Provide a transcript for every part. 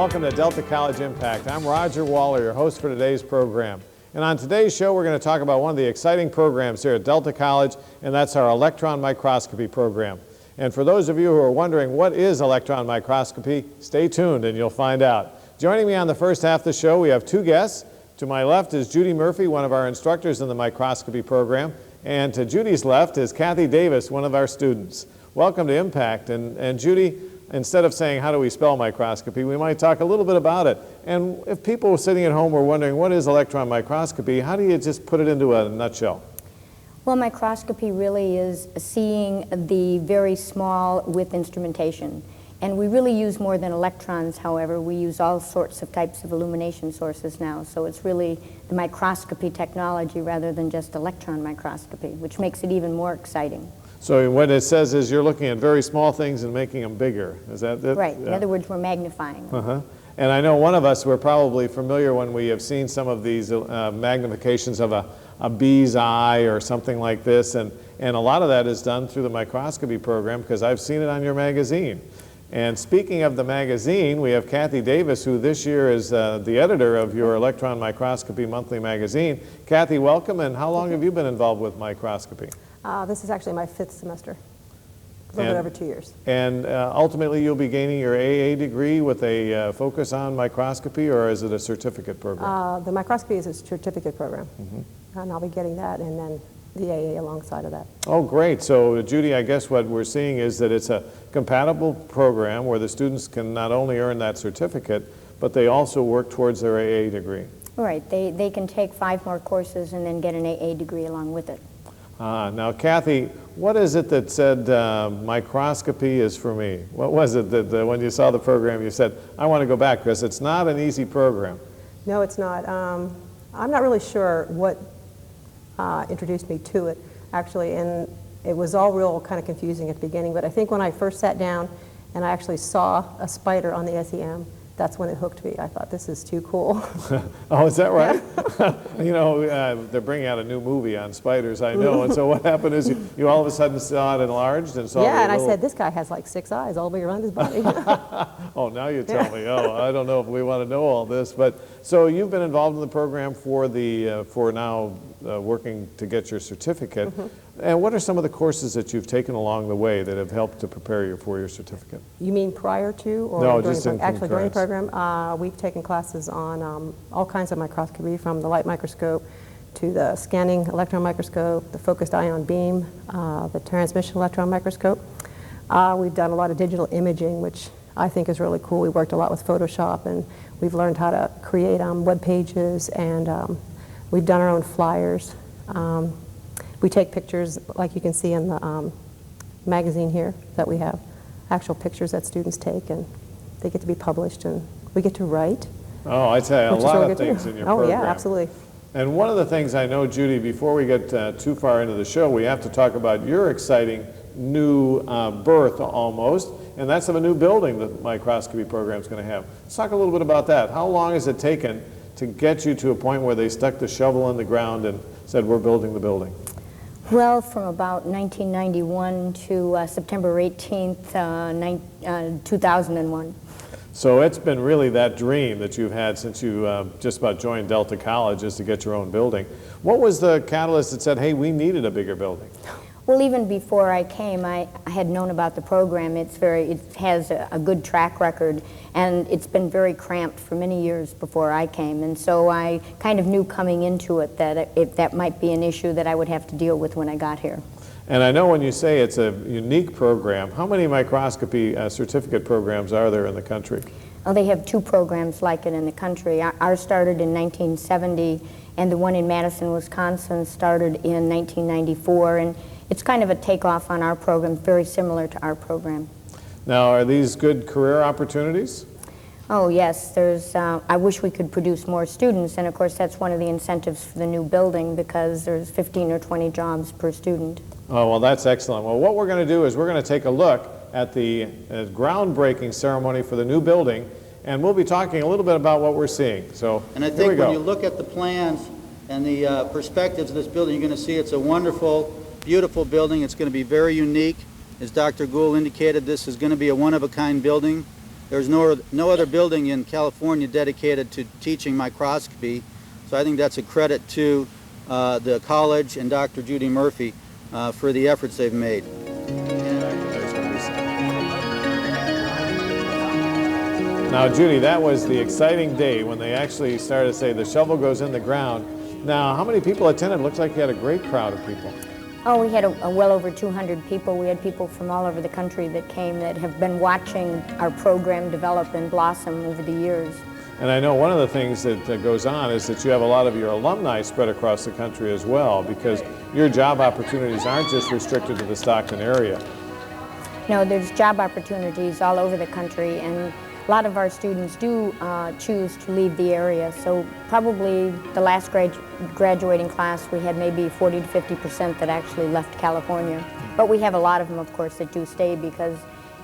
welcome to Delta College Impact. I'm Roger Waller, your host for today's program. And on today's show, we're going to talk about one of the exciting programs here at Delta College, and that's our electron microscopy program. And for those of you who are wondering what is electron microscopy, stay tuned and you'll find out. Joining me on the first half of the show, we have two guests. To my left is Judy Murphy, one of our instructors in the microscopy program, and to Judy's left is Kathy Davis, one of our students. Welcome to Impact. And Judy, instead of saying how do we spell microscopy, we might talk a little bit about it. And if people sitting at home were wondering what is electron microscopy, how do you just put it into a nutshell? Well, microscopy really is seeing the very small with instrumentation. And we really use more than electrons, however. We use all sorts of types of illumination sources now. So it's really the microscopy technology rather than just electron microscopy, which makes it even more exciting. So what it says is you're looking at very small things and making them bigger. Is that it? Right. Yeah. In other words, we're magnifying them. And I know one of us, we're probably familiar when we have seen some of these magnifications of a bee's eye or something like this. And a lot of that is done through the microscopy program because I've seen it on your magazine. And speaking of the magazine, we have Kathy Davis, who this year is the editor of your Electron Microscopy Monthly magazine. Kathy, welcome, and how long have you been involved with microscopy? This is actually my 5th semester, a little bit over 2 years. And ultimately you'll be gaining your AA degree with a focus on microscopy, or is it a certificate program? The microscopy is a certificate program, and I'll be getting that and then the AA alongside of that. Oh, great. So, Judy, I guess what we're seeing is that it's a compatible program where the students can not only earn that certificate, but they also work towards their AA degree. Right. They can take 5 more courses and then get an AA degree along with it. Now, Kathy, what is it that said microscopy is for me? What was it that when you saw the program you said, I want to go back, because it's not an easy program? No, it's not. I'm not really sure what introduced me to it, actually, and it was all real kind of confusing at the beginning, but I think when I first sat down and I actually saw a spider on the SEM, that's when it hooked me. I thought, this is too cool. Oh, is that right? Yeah. You know, they're bringing out a new movie on spiders, I know, and so what happened is you all of a sudden saw it enlarged and saw yeah, and little... I said, this guy has like 6 eyes all the way around his body. Oh, now you tell me. Oh, I don't know if we want to know all this, but so you've been involved in the program for now working to get your certificate. And what are some of the courses that you've taken along the way that have helped to prepare you for your certificate? You mean prior to or no, during just the in actually during the program? We've taken classes on all kinds of microscopy, from the light microscope to the scanning electron microscope, the focused ion beam, the transmission electron microscope. We've done a lot of digital imaging, which I think is really cool. We worked a lot with Photoshop, and we've learned how to create web pages, and we've done our own flyers. We take pictures, like you can see in the magazine here that we have, actual pictures that students take, and they get to be published, and we get to write. Oh, I tell you, a lot of things in your program. Oh, yeah, absolutely. And one of the things I know, Judy, before we get too far into the show, we have to talk about your exciting new birth almost, and that's of a new building that the microscopy program is going to have. Let's talk a little bit about that. How long has it taken to get you to a point where they stuck the shovel in the ground and said, we're building the building? Well, from about 1991 to September 18th, 2001. So it's been really that dream that you've had since you just about joined Delta College, is to get your own building. What was the catalyst that said, hey, we needed a bigger building? Well, even before I came, I had known about the program. It has a good track record, and it's been very cramped for many years before I came. And so I kind of knew coming into it that that might be an issue that I would have to deal with when I got here. And I know when you say it's a unique program, how many microscopy certificate programs are there in the country? Well, they have 2 programs like it in the country. Ours started in 1970, and the one in Madison, Wisconsin started in 1994. And it's kind of a takeoff on our program, very similar to our program. Now, are these good career opportunities? Oh, yes. I wish we could produce more students, and of course that's one of the incentives for the new building, because there's 15 or 20 jobs per student. Oh, well, that's excellent. Well, what we're going to do is we're going to take a look at the groundbreaking ceremony for the new building, and we'll be talking a little bit about what we're seeing. So, and I think when you look at the plans and the perspectives of this building, you're going to see it's a wonderful, beautiful building. It's going to be very unique. As Dr. Gould indicated, this is going to be a one-of-a-kind building. There's no other building in California dedicated to teaching microscopy, so I think that's a credit to the college and Dr. Judy Murphy for the efforts they've made. Now, Judy, that was the exciting day when they actually started to say the shovel goes in the ground. Now, how many people attended? Looks like you had a great crowd of people. Oh, we had a well over 200 people. We had people from all over the country that came that have been watching our program develop and blossom over the years. And I know one of the things that goes on is that you have a lot of your alumni spread across the country as well, because your job opportunities aren't just restricted to the Stockton area. No, there's job opportunities all over the country, and a lot of our students do choose to leave the area. So probably the last graduating class, we had maybe 40 to 50% that actually left California. But we have a lot of them, of course, that do stay, because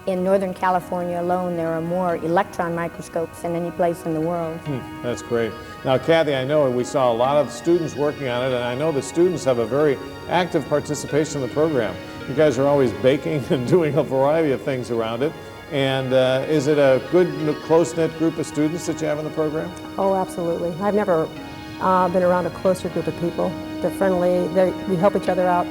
in Northern California alone, there are more electron microscopes than any place in the world. That's great. Now, Kathy, I know we saw a lot of students working on it, and I know the students have a very active participation in the program. You guys are always baking and doing a variety of things around it. And is it a good, close-knit group of students that you have in the program? Oh, absolutely. I've never been around a closer group of people. They're friendly, we help each other out.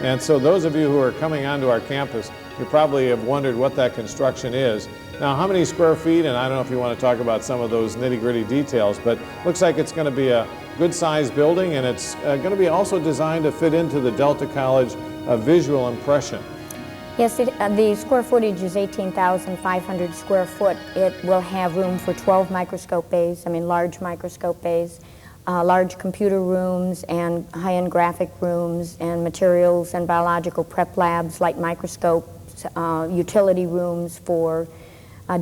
And so those of you who are coming onto our campus, you probably have wondered what that construction is. Now, how many square feet? And I don't know if you want to talk about some of those nitty-gritty details, but looks like it's going to be a good-sized building, and it's going to be also designed to fit into the Delta College visual impression. Yes, the square footage is 18,500 square foot. It will have room for 12 microscope bays, large microscope bays, large computer rooms and high-end graphic rooms and materials and biological prep labs, light microscopes, utility rooms for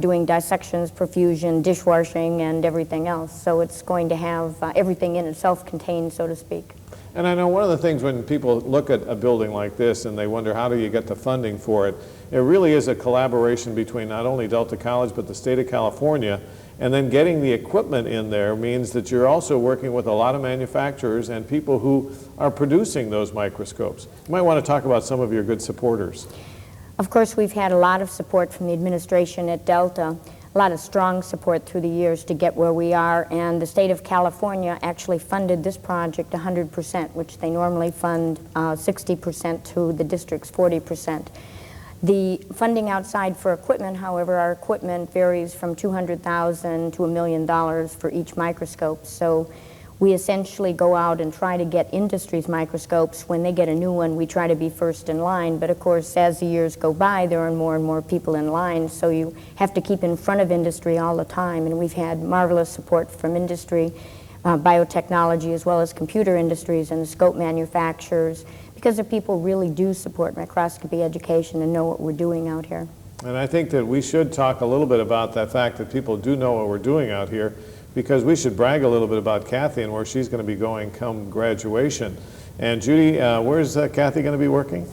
doing dissections, perfusion, dishwashing, and everything else. So it's going to have everything in itself contained, so to speak. And I know one of the things when people look at a building like this and they wonder how do you get the funding for it, it really is a collaboration between not only Delta College but the state of California, and then getting the equipment in there means that you're also working with a lot of manufacturers and people who are producing those microscopes. You might want to talk about some of your good supporters. Of course, we've had a lot of support from the administration at Delta, a lot of strong support through the years to get where we are, and the state of California actually funded this project 100%, which they normally fund 60% to the district's 40%. The funding outside for equipment, however, our equipment varies from $200,000 to $1 million for each microscope. So we essentially go out and try to get industry's microscopes. When they get a new one, we try to be first in line. But of course, as the years go by, there are more and more people in line. So you have to keep in front of industry all the time. And we've had marvelous support from industry, biotechnology, as well as computer industries and the scope manufacturers, because the people really do support microscopy education and know what we're doing out here. And I think that we should talk a little bit about the fact that people do know what we're doing out here, because we should brag a little bit about Kathy and where she's going to be going come graduation. And Judy, where's Kathy going to be working?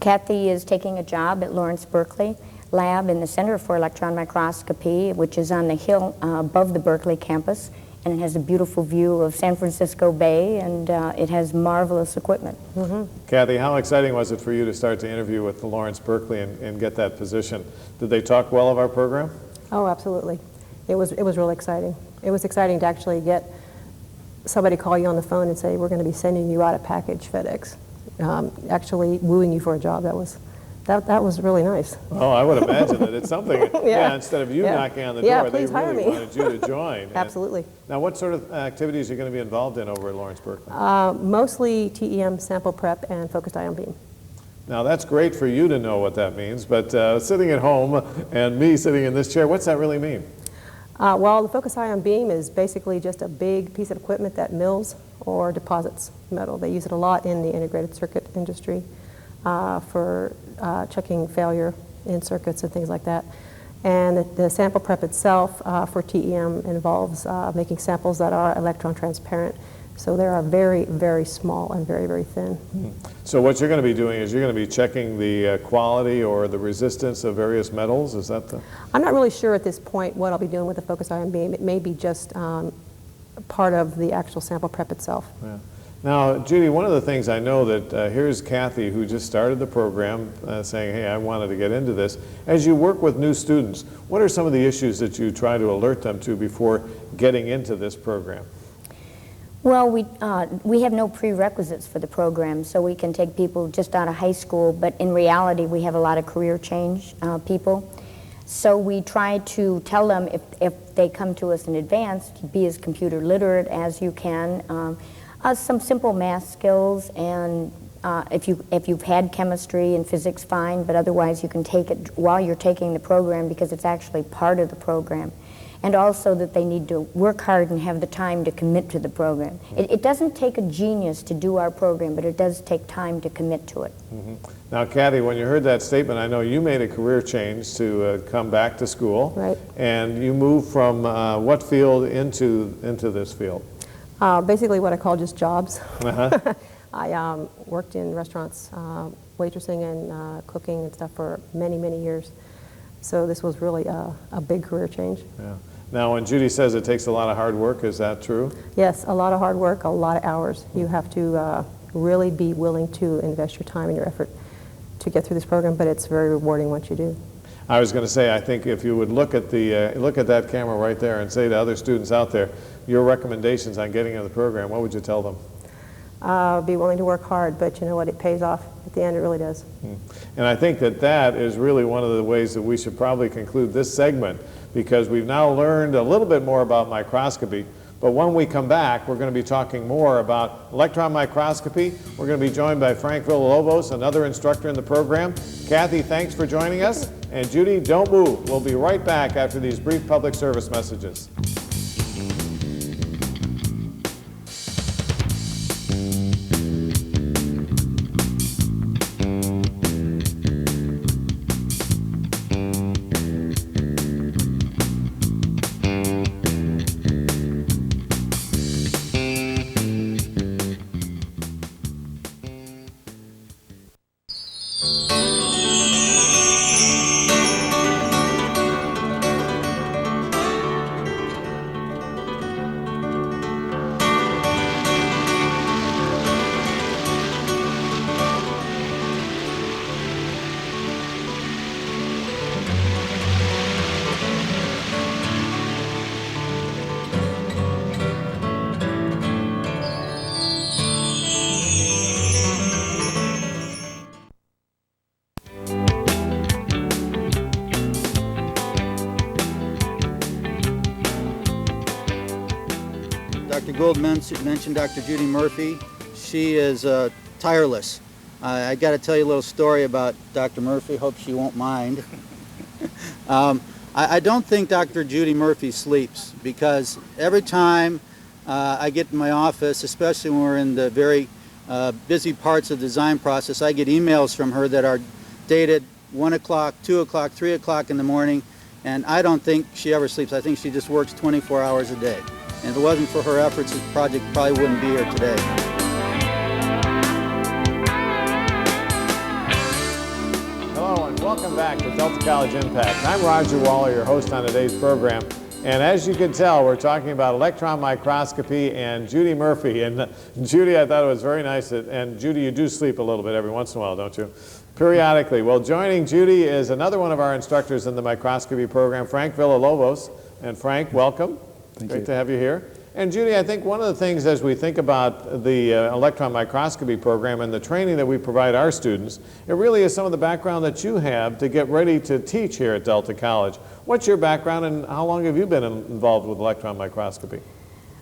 Kathy is taking a job at Lawrence Berkeley Lab in the Center for Electron Microscopy, which is on the hill above the Berkeley campus, and it has a beautiful view of San Francisco Bay, and it has marvelous equipment. Kathy, how exciting was it for you to start to interview with the Lawrence Berkeley and get that position? Did they talk well of our program? Oh, absolutely. It was really exciting. It was exciting to actually get somebody call you on the phone and say, we're going to be sending you out a package, FedEx, actually wooing you for a job. That was really nice. Oh, I would imagine that it's something, instead of you knocking on the door, they really wanted you to join. Absolutely. Now, what sort of activities are you going to be involved in over at Lawrence Berkeley? Mostly TEM sample prep and focused ion beam. Now, that's great for you to know what that means, but sitting at home and me sitting in this chair, what's that really mean? Well, the focused ion beam is basically just a big piece of equipment that mills or deposits metal. They use it a lot in the integrated circuit industry for checking failure in circuits and things like that. And the sample prep itself for TEM involves making samples that are electron transparent. So they are very, very small and very, very thin. So what you're going to be doing is you're going to be checking the quality or the resistance of various metals? Is that the... I'm not really sure at this point what I'll be doing with the focused ion beam. It may be just part of the actual sample prep itself. Yeah. Now, Judy, one of the things I know that here's Kathy, who just started the program, saying, hey, I wanted to get into this. As you work with new students, what are some of the issues that you try to alert them to before getting into this program? Well, we have no prerequisites for the program, so we can take people just out of high school, but in reality we have a lot of career change people. So we try to tell them if they come to us in advance, to be as computer literate as you can, some simple math skills, and if you've had chemistry and physics, fine, but otherwise you can take it while you're taking the program because it's actually part of the program. And also that they need to work hard and have the time to commit to the program. It doesn't take a genius to do our program, but it does take time to commit to it. Mm-hmm. Now, Kathy, when you heard that statement, I know you made a career change to come back to school. Right. And you moved from what field into this field? Basically what I call just jobs. Uh-huh. I worked in restaurants, waitressing and cooking and stuff for many, many years. So this was really a big career change. Yeah. Now, when Judy says it takes a lot of hard work, is that true? Yes, a lot of hard work, a lot of hours. You have to really be willing to invest your time and your effort to get through this program, but it's very rewarding once you do. I was going to say, I think if you would look at that camera right there and say to other students out there, your recommendations on getting into the program, what would you tell them? Be willing to work hard, but you know what, it pays off. At the end, it really does. And I think that is really one of the ways that we should probably conclude this segment, because we've now learned a little bit more about microscopy. But when we come back, we're going to be talking more about electron microscopy. We're going to be joined by Frank Villalobos, another instructor in the program. Kathy, thanks for joining us. And Judy, don't move. We'll be right back after these brief public service messages. Dr. Gould mentioned Dr. Judy Murphy. She is tireless. I got to tell you a little story about Dr. Murphy. Hope she won't mind. I don't think Dr. Judy Murphy sleeps, because every time I get in my office, especially when we're in the very busy parts of the design process, I get emails from her that are dated 1 o'clock, 2 o'clock, 3 o'clock in the morning, and I don't think she ever sleeps. I think she just works 24 hours a day. And if it wasn't for her efforts, this project probably wouldn't be here today. Hello and welcome back to Delta College Impact. I'm Roger Waller, your host on today's program. And as you can tell, we're talking about electron microscopy and Judy Murphy. And Judy, I thought it was very nice and Judy, you do sleep a little bit every once in a while, don't you? Periodically. Well, joining Judy is another one of our instructors in the microscopy program, Frank Villalobos. And Frank, welcome. Great to have you here. And Judy, I think one of the things as we think about the electron microscopy program and the training that we provide our students, it really is some of the background that you have to get ready to teach here at Delta College. What's your background and how long have you been involved with electron microscopy?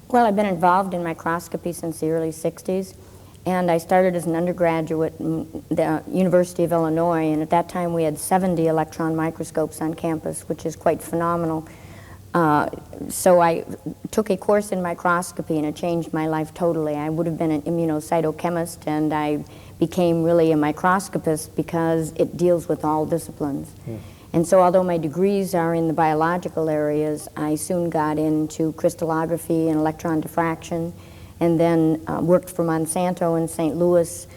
Well, I've been involved in microscopy since the early 60s, and I started as an undergraduate in the University of Illinois, and at that time we had 70 electron microscopes on campus, which is quite phenomenal. So I took a course in microscopy and it changed my life totally. I would have been an immunocytochemist, and I became really a microscopist because it deals with all disciplines. And so although my degrees are in the biological areas, I soon got into crystallography and electron diffraction, and then worked for Monsanto in St. Louis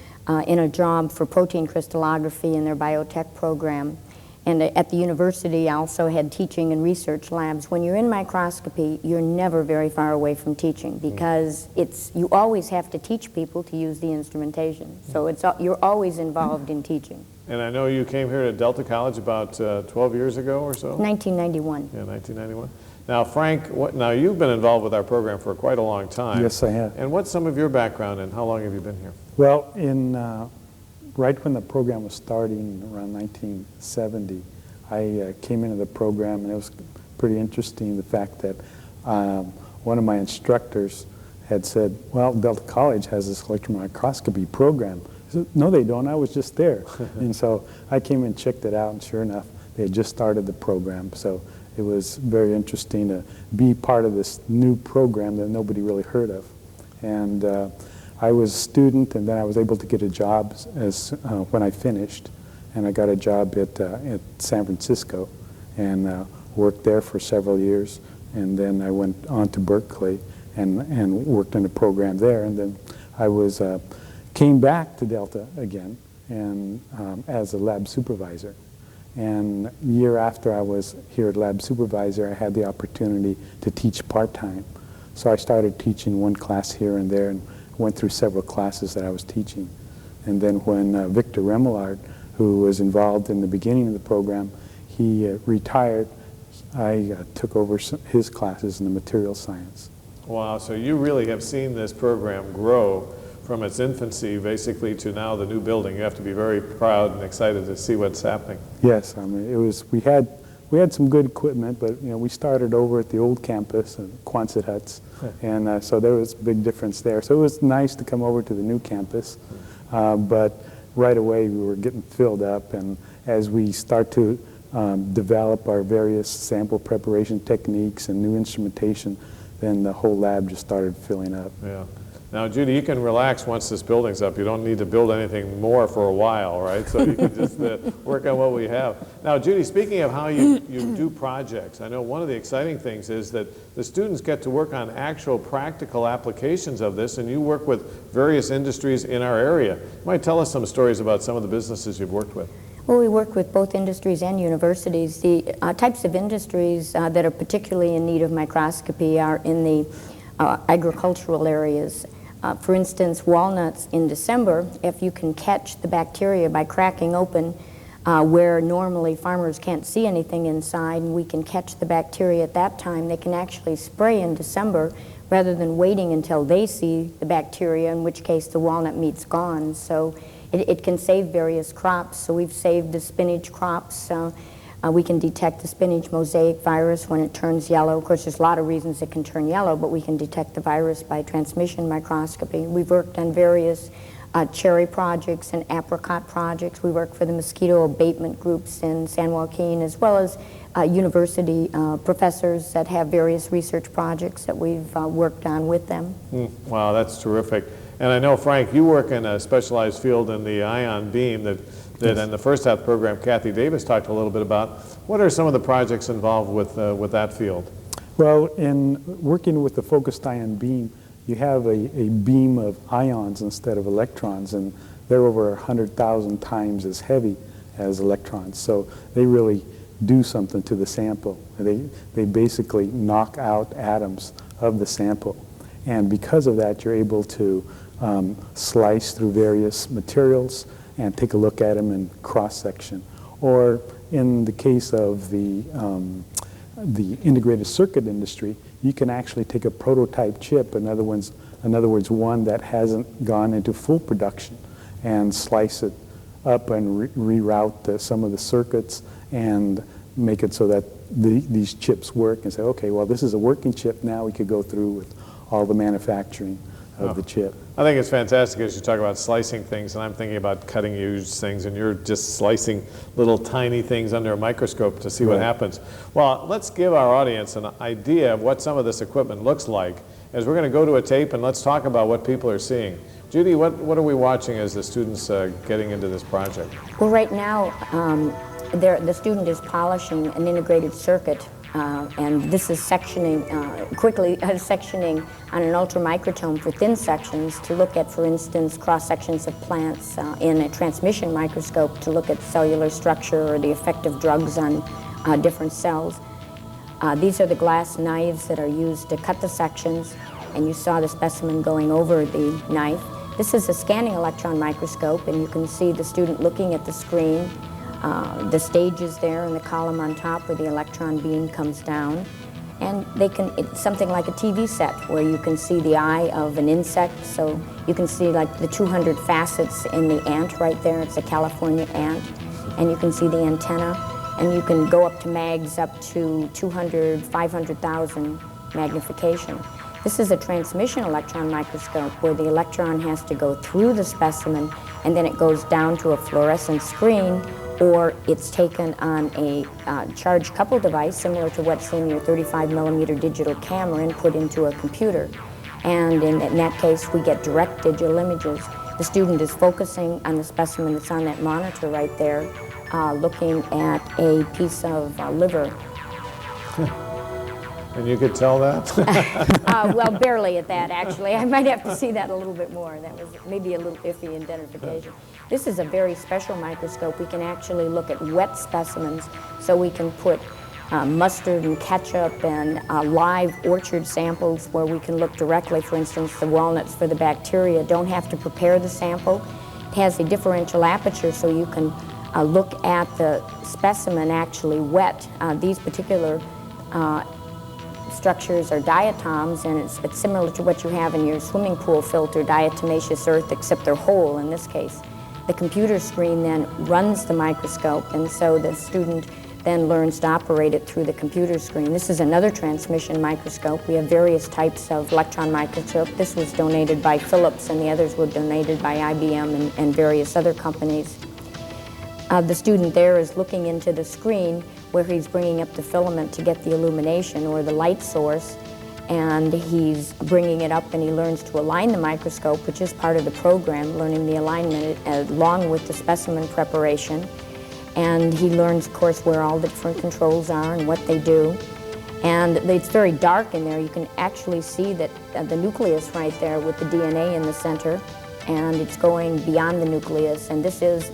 in a job for protein crystallography in their biotech program. And at the university, I also had teaching and research labs. When you're in microscopy, you're never very far away from teaching because you always have to teach people to use the instrumentation. So you're always involved in teaching. And I know you came here to Delta College about 12 years ago or so? 1991. Yeah, 1991. Now, Frank, now you've been involved with our program for quite a long time. Yes, I have. And what's some of your background and how long have you been here? Well, right when the program was starting around 1970, I came into the program, and it was pretty interesting, the fact that one of my instructors had said, well, Delta College has this electron microscopy program. I said, no, they don't. I was just there. And so I came and checked it out, and sure enough, they had just started the program. So it was very interesting to be part of this new program that nobody really heard of. And I was a student, and then I was able to get a job when I finished, and I got a job at San Francisco and worked there for several years, and then I went on to Berkeley and worked in a program there, and then I came back to Delta again and as a lab supervisor. And a year after I was here at lab supervisor, I had the opportunity to teach part-time. So I started teaching one class here and there, and went through several classes that I was teaching. And then when Victor Remillard, who was involved in the beginning of the program, he retired, I took over his classes in the material science. Wow, so you really have seen this program grow from its infancy basically to now the new building. You have to be very proud and excited to see what's happening. Yes, I mean, we had some good equipment, but we started over at the old campus, Quonset huts, and so there was a big difference there. So it was nice to come over to the new campus, but right away we were getting filled up, and as we start to develop our various sample preparation techniques and new instrumentation, then the whole lab just started filling up. Yeah. Now, Judy, you can relax once this building's up. You don't need to build anything more for a while, right? So you can just work on what we have. Now, Judy, speaking of how you do projects, I know one of the exciting things is that the students get to work on actual practical applications of this, and you work with various industries in our area. You might tell us some stories about some of the businesses you've worked with. Well, we work with both industries and universities. The types of industries that are particularly in need of microscopy are in the agricultural areas. For instance, walnuts in December, if you can catch the bacteria by cracking open where normally farmers can't see anything inside, and we can catch the bacteria at that time, they can actually spray in December rather than waiting until they see the bacteria, in which case the walnut meat's gone. So it can save various crops. So we've saved the spinach crops. We can detect the spinach mosaic virus when it turns yellow. Of course, there's a lot of reasons it can turn yellow, but we can detect the virus by transmission microscopy. We've worked on various cherry projects and apricot projects. We work for the mosquito abatement groups in San Joaquin, as well as university professors that have various research projects that we've worked on with them. Wow, that's terrific. And I know, Frank, you work in a specialized field in the ion beam that in the first half of the program, Kathy Davis talked a little bit about. What are some of the projects involved with that field? Well, in working with the focused ion beam, you have a beam of ions instead of electrons, and they're over 100,000 times as heavy as electrons. So they really do something to the sample. They basically knock out atoms of the sample. And because of that, you're able to slice through various materials and take a look at them in cross-section. Or in the case of the integrated circuit industry, you can actually take a prototype chip, in other words, one that hasn't gone into full production, and slice it up and reroute some of the circuits and make it so that these chips work, and say, okay, well, this is a working chip, now we could go through with all the manufacturing of the chip. I think it's fantastic as you talk about slicing things, and I'm thinking about cutting huge things, and you're just slicing little tiny things under a microscope to see what happens. Well, let's give our audience an idea of what some of this equipment looks like, as we're going to go to a tape and let's talk about what people are seeing. Judy, what are we watching as the students getting into this project? Well, right now, the student is polishing an integrated circuit And this is sectioning, quickly sectioning on an ultramicrotome for thin sections to look at, for instance, cross-sections of plants in a transmission microscope to look at cellular structure or the effect of drugs on different cells. These are the glass knives that are used to cut the sections, and you saw the specimen going over the knife. This is a scanning electron microscope, and you can see the student looking at the screen. The stage is there in the column on top where the electron beam comes down. And it's something like a TV set where you can see the eye of an insect. So you can see like the 200 facets in the ant right there. It's a California ant. And you can see the antenna. And you can go up to mags up to 200, 500,000 magnification. This is a transmission electron microscope where the electron has to go through the specimen and then it goes down to a fluorescent screen, or it's taken on a charge couple device similar to what's in your 35mm digital camera and put into a computer. And in that case, we get direct digital images. The student is focusing on the specimen that's on that monitor right there, looking at a piece of liver. And you could tell that? Well, barely at that, actually. I might have to see that a little bit more. That was maybe a little iffy identification. This is a very special microscope. We can actually look at wet specimens, so we can put mustard and ketchup and live orchard samples where we can look directly. For instance, the walnuts for the bacteria don't have to prepare the sample. It has a differential aperture, so you can look at the specimen actually wet. These particular structures are diatoms, and it's similar to what you have in your swimming pool filter, diatomaceous earth, except they're whole in this case. The computer screen then runs the microscope, and so the student then learns to operate it through the computer screen. This is another transmission microscope. We have various types of electron microscope. This was donated by Philips, and the others were donated by IBM and various other companies. The student there is looking into the screen where he's bringing up the filament to get the illumination or the light source, and he's bringing it up and he learns to align the microscope, which is part of the program, learning the alignment along with the specimen preparation. And he learns, of course, where all the different controls are and what they do. And it's very dark in there. You can actually see that the nucleus right there with the DNA in the center, and it's going beyond the nucleus. And this is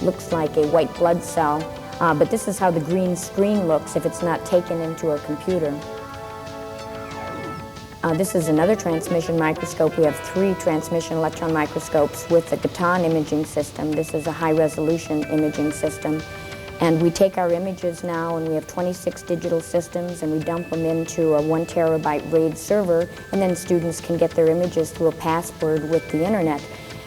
looks like a white blood cell, but this is how the green screen looks if it's not taken into a computer. This is another transmission microscope. We have 3 transmission electron microscopes with the Gatan imaging system. This is a high-resolution imaging system. And we take our images now, and we have 26 digital systems, and we dump them into a 1 terabyte RAID server, and then students can get their images through a password with the internet.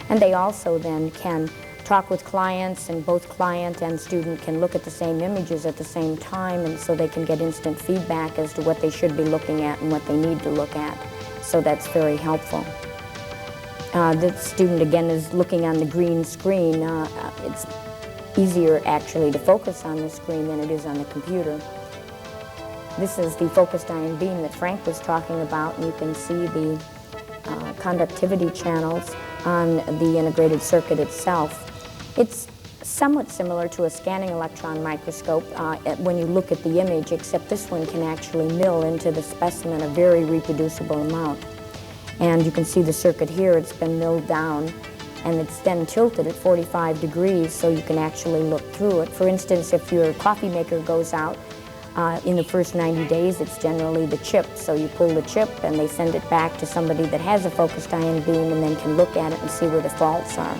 And they also then can talk with clients, and both client and student can look at the same images at the same time, and so they can get instant feedback as to what they should be looking at and what they need to look at. So that's very helpful. The student again is looking on the green screen. It's easier actually to focus on the screen than it is on the computer. This is the focused ion beam that Frank was talking about, and you can see the conductivity channels on the integrated circuit itself. It's somewhat similar to a scanning electron microscope when you look at the image, except this one can actually mill into the specimen a very reproducible amount. And you can see the circuit here, it's been milled down, and it's then tilted at 45 degrees so you can actually look through it. For instance, if your coffee maker goes out, in the first 90 days, it's generally the chip. So you pull the chip and they send it back to somebody that has a focused ion beam and then can look at it and see where the faults are.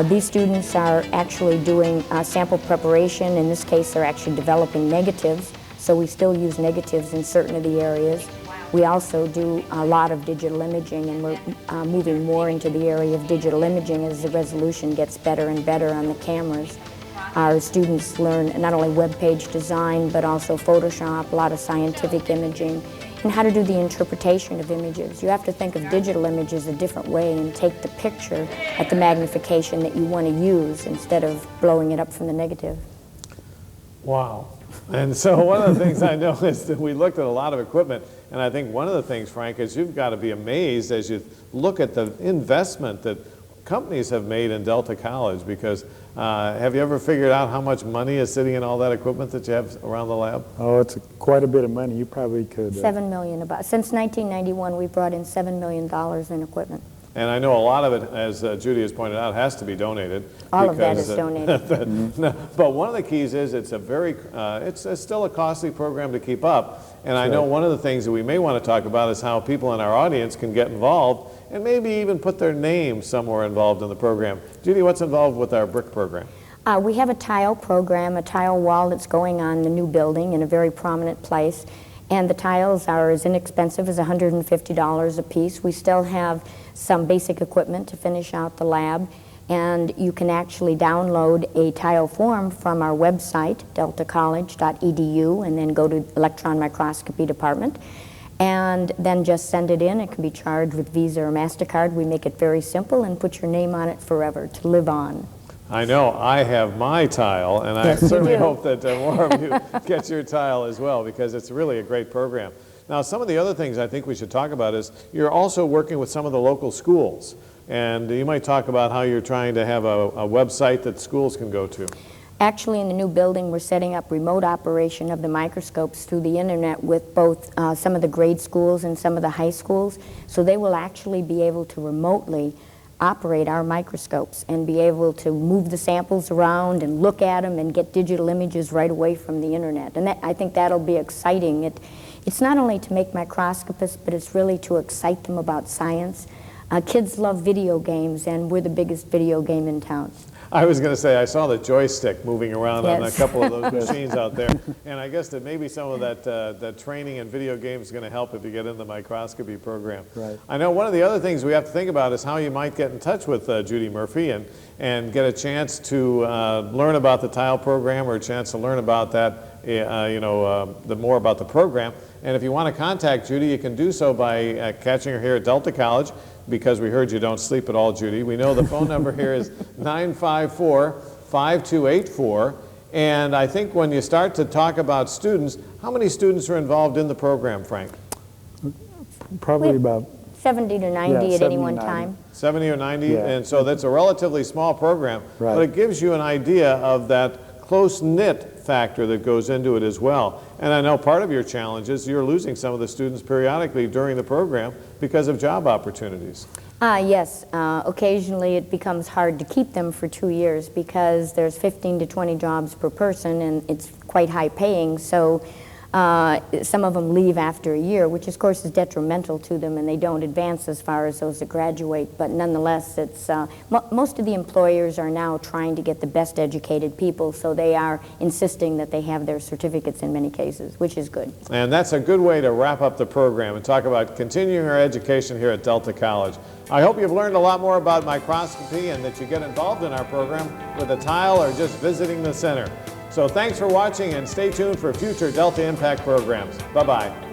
These students are actually doing sample preparation. In this case, they're actually developing negatives. So we still use negatives in certain of the areas. We also do a lot of digital imaging, and we're moving more into the area of digital imaging as the resolution gets better and better on the cameras. Our students learn not only web page design, but also Photoshop, a lot of scientific imaging, and how to do the interpretation of images. You have to think of digital images a different way and take the picture at the magnification that you want to use instead of blowing it up from the negative. Wow. And so one of the things I know is that we looked at a lot of equipment, and I think one of the things, Frank, is you've got to be amazed as you look at the investment that companies have made in Delta College, because have you ever figured out how much money is sitting in all that equipment that you have around the lab? Oh, it's quite a bit of money. You probably could. 7 million about. Since 1991, we brought in $7 million in equipment. And I know a lot of it, as Judy has pointed out, has to be donated. All of that because, is donated. No, but one of the keys is it's a very, it's still a costly program to keep up. And I know one of the things that we may want to talk about is how people in our audience can get involved and maybe even put their name somewhere involved in the program. Judy, what's involved with our brick program? We have a tile program, a tile wall that's going on the new building in a very prominent place. And the tiles are as inexpensive as $150 a piece. We still have some basic equipment to finish out the lab. And you can actually download a tile form from our website, deltacollege.edu, and then go to Electron Microscopy Department. And then just send it in. It can be charged with Visa or MasterCard. We make it very simple and put your name on it forever to live on. I know I have my tile, and I Yes, you certainly do. hope that more of you get your tile as well, because it's really a great program. Now, some of the other things I think we should talk about is you're also working with some of the local schools, and you might talk about how you're trying to have a website that schools can go to. Actually, in the new building, we're setting up remote operation of the microscopes through the internet with both some of the grade schools and some of the high schools. So they will actually be able to remotely operate our microscopes and be able to move the samples around and look at them and get digital images right away from the internet. And I think that'll be exciting. It's not only to make microscopists, but it's really to excite them about science. Kids love video games, and we're the biggest video game in town. I was going to say, I saw the joystick moving around on a Yes. couple of those machines out there, and I guess that maybe some of that training in video games is going to help if you get in the microscopy program. Right. I know one of the other things we have to think about is how you might get in touch with Judy Murphy and get a chance to learn about the tile program, or a chance to learn about that, more about the program. And if you want to contact Judy, you can do so by catching her here at Delta College, because we heard you don't sleep at all, Judy. We know the phone number here is 954-5284. And I think when you start to talk about students, how many students are involved in the program, Frank? Probably about 70 to 90 Yeah, at any 70, one 90. time. 70 or 90? Yeah. And so that's a relatively small program, Right. but it gives you an idea of that close-knit factor that goes into it as well. And I know part of your challenge is you're losing some of the students periodically during the program because of job opportunities. Yes, occasionally it becomes hard to keep them for 2 years because there's 15 to 20 jobs per person, and it's quite high paying. So some of them leave after a year, which of course is detrimental to them, and they don't advance as far as those that graduate. But nonetheless, it's most of the employers are now trying to get the best educated people, so they are insisting that they have their certificates in many cases, which is good. And that's a good way to wrap up the program and talk about continuing our education here at Delta College. I hope you've learned a lot more about microscopy, and that you get involved in our program with a tile or just visiting the center. So thanks for watching, and stay tuned for future Delta Impact programs. Bye-bye.